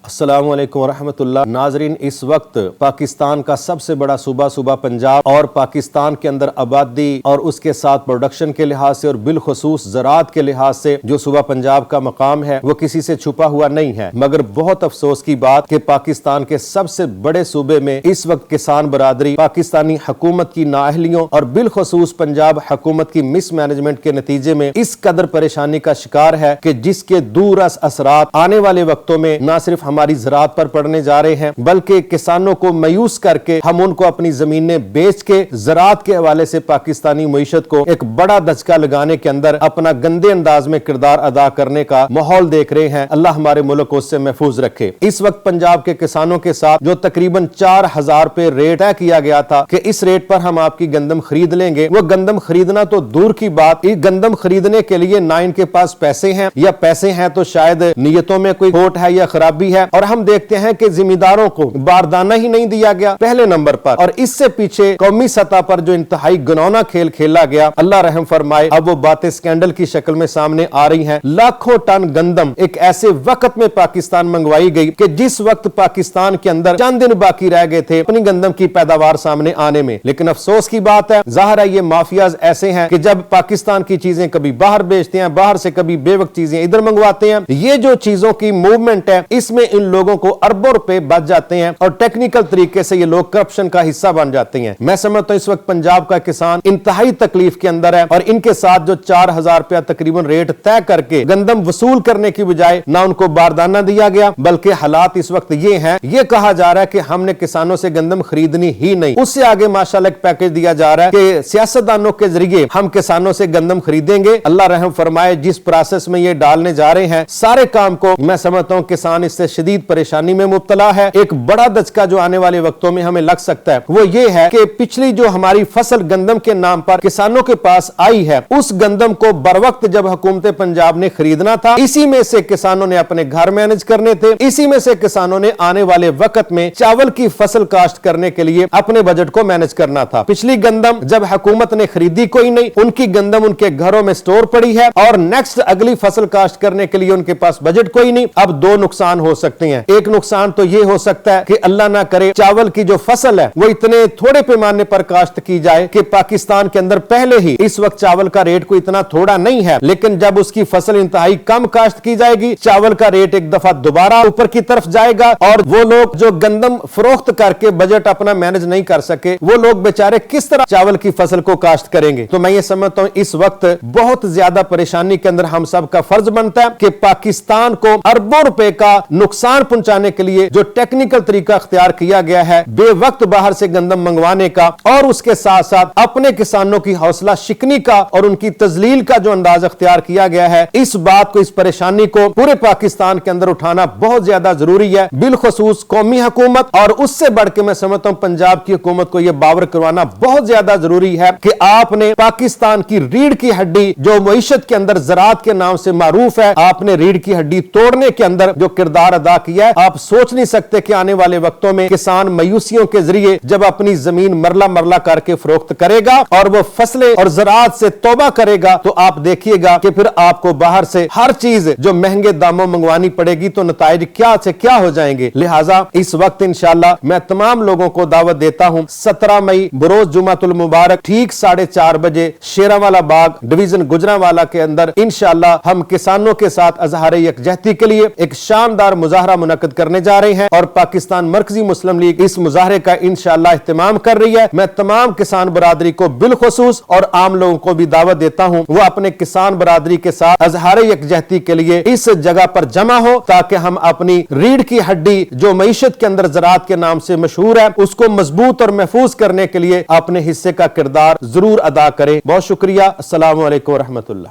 अस्सलामु अलैकुम वरहमतुल्लाह। नाजरीन, इस वक्त पाकिस्तान का सबसे बड़ा सूबा पंजाब और पाकिस्तान के अंदर आबादी और उसके साथ प्रोडक्शन के लिहाज से और बिलखुसूस ज़राअत के लिहाज से जो सूबा पंजाब का मकाम है वो किसी से छुपा हुआ नहीं है। मगर बहुत अफसोस की बात कि पाकिस्तान के सबसे बड़े सूबे में इस वक्त किसान बरादरी पाकिस्तानी हुकूमत की नाअहलियों और बिलखुसूस पंजाब हुकूमत की मिसमैनेजमेंट के नतीजे में इस कदर परेशानी का शिकार है कि जिसके दूरस असरात आने वाले वक्तों में न सिर्फ हमारी ज़राअत पर पड़ने जा रहे हैं बल्कि किसानों को मायूस करके हम उनको अपनी जमीनें बेच के ज़राअत के हवाले से पाकिस्तानी मईशत को एक बड़ा धचका लगाने के अंदर अपना गंदे अंदाज में किरदार अदा करने का माहौल देख रहे हैं। अल्लाह हमारे मुल्क को उससे महफूज रखे। इस वक्त पंजाब के किसानों के साथ जो तकरीबन 4000 रुपए रेट तय किया गया था कि इस रेट पर हम आपकी गंदम खरीद लेंगे, वो गंदम खरीदना तो दूर की बात, इस गंदम खरीदने के लिए ना इनके पास पैसे हैं या पैसे हैं तो शायद नीयतों में कोई खोट है या खराबी है। और हम देखते हैं कि जिम्मेदारों को बारदाना ही नहीं दिया गया पहले नंबर पर, और इससे पीछे कौमी सतह पर जो इंतहाई घिनौना खेल खेला गया, अल्लाह रहम फरमाए, अब वो बातें स्कैंडल की शक्ल में सामने आ रही हैं। लाखों टन गंदम एक ऐसे वक्त में पाकिस्तान मंगवाई गई कि जिस वक्त पाकिस्तान के अंदर चंद दिन बाकी रह गए थे अपनी गंदम की पैदावार सामने आने में। लेकिन अफसोस की बात है, जाहिर है ये माफियाज ऐसे हैं कि जब पाकिस्तान की चीजें कभी बाहर बेचते हैं, बाहर से कभी बेवक्त चीजें इधर मंगवाते हैं। ये जो चीजों की मूवमेंट है इसमें इन लोगों को अरबों रुपए बच जाते हैं और टेक्निकल तरीके से ये लोग करप्शन का हिस्सा बन जाते हैं। मैं समझता हूं इस वक्त पंजाब का किसान इंतहाई तकलीफ के अंदर है और इनके साथ जो 4000 रुपया तकरीबन रेट तय करके गंदम वसूल करने की बजाय ना उनको बारदाना दिया गया, बल्कि हालात इस वक्त ये हैं, ये कहा जा रहा है कि हमने किसानों से गंदम खरीदनी ही नहीं। उससे आगे माशाल्लाह एक पैकेज दिया जा रहा है कि सियासतदानों के जरिए हम किसानों से गंदम खरीदेंगे। अल्लाह रहम फरमाए, जिस प्रोसेस में ये डालने जा रहे हैं सारे काम को मैं समझता हूं किसान इससे शदीद परेशानी में मुब्तला है। एक बड़ा दचका जो आने वाले वक्तों में हमें लग सकता है वो ये है कि पिछली जो हमारी फसल गंदम के नाम पर किसानों के पास आई है, उस गंदम को बर वक्त जब हुकूमत पंजाब ने खरीदना था, इसी में से किसानों ने अपने घर मैनेज करने थे, इसी में से किसानों ने आने वाले वक्त में चावल की फसल काश्त करने के लिए अपने बजट को मैनेज करना था। पिछली गंदम जब हुकूमत ने खरीदी कोई नहीं, उनकी गंदम उनके घरों में स्टोर पड़ी है और नेक्स्ट अगली फसल काश्त करने के लिए उनके पास बजट कोई नहीं। अब दो नुकसान हो सकते हैं। एक नुकसान तो ये हो सकता है कि अल्लाह ना करे चावल की जो फसल है वो इतने थोड़े पैमाने पर काश्त की जाए कि पाकिस्तान के अंदर पहले ही इस वक्त चावल का रेट कोई इतना थोड़ा नहीं है, लेकिन जब उसकी फसल इंतहाई कम काश्त की जाएगी चावल का रेट एक दफा दोबारा ऊपर की तरफ जाएगा और वो लोग जो गंदम फरोख्त करके बजट अपना मैनेज नहीं कर सके वो लोग बेचारे किस तरह चावल की फसल को काश्त करेंगे। तो मैं ये समझता हूं इस वक्त बहुत ज्यादा परेशानी के अंदर हम सब का फर्ज बनता है कि पाकिस्तान को अरबों रुपए का नुकसान पहुंचाने के लिए जो टेक्निकल तरीका अख्तियार किया गया है बेवक्त बाहर से गंदम मंगवाने का और उसके साथ साथ अपने किसानों की हौसला शिकनी का और उनकी तजलील का जो अंदाज अख्तियार किया गया है, इस बात को, इस परेशानी को पूरे पाकिस्तान के अंदर उठाना बहुत ज्यादा जरूरी है। बिलखुसूस कौमी हुकूमत और उससे बढ़ के मैं समझता हूं पंजाब की हुकूमत को यह बावर करवाना बहुत ज्यादा जरूरी है कि आपने पाकिस्तान की रीढ़ की हड्डी जो मईशत के अंदर ज़राअत के नाम से मारूफ है, आपने रीढ़ की हड्डी तोड़ने के अंदर जो किरदार अदा किया है। आप सोच नहीं सकते कि आने वाले वक्तों में किसान मायूसियों के जरिए जब अपनी जमीन मरला मरला करके फरोख्त करेगा और वो फसलें और ज़राअत से तौबा करेगा तो आप देखिएगा कि फिर आपको बाहर से हर चीज जो महंगे दामों मंगवानी पड़ेगी तो नताइज क्या से क्या हो जाएंगे। लिहाजा इस वक्त इंशाल्लाह मैं तमाम लोगों को दावत देता हूं 17 मई बरोज जुमातुल मुबारक ठीक 4:30 बजे शेरावाला बाग डिवीजन गुजरांवाला के अंदर इंशाल्लाह हम किसानों के साथ अज़हारे यकजहती के लिए एक शानदार मुजाहरा मुनक्किद करने जा रहे हैं और पाकिस्तान मरकजी मुस्लिम लीग इस मुजाहरे का इंशाल्लाह इत्तिमाम कर रही है। मैं तमाम किसान बरादरी को बिलखुसूस और आम लोगों को भी दावत देता हूं वो अपने किसान बरादरी के साथ अज़हारे यकजहती के लिए इस जगह पर जमा हो ताकि हम अपनी रीढ़ की हड्डी जो मईशत के अंदर ज़राअत के नाम से मशहूर है उसको मजबूत और महफूज करने के लिए अपने हिस्से का किरदार जरूर अदा करें। बहुत शुक्रिया। अस्सलामु अलैकुम व रहमतुल्लाह।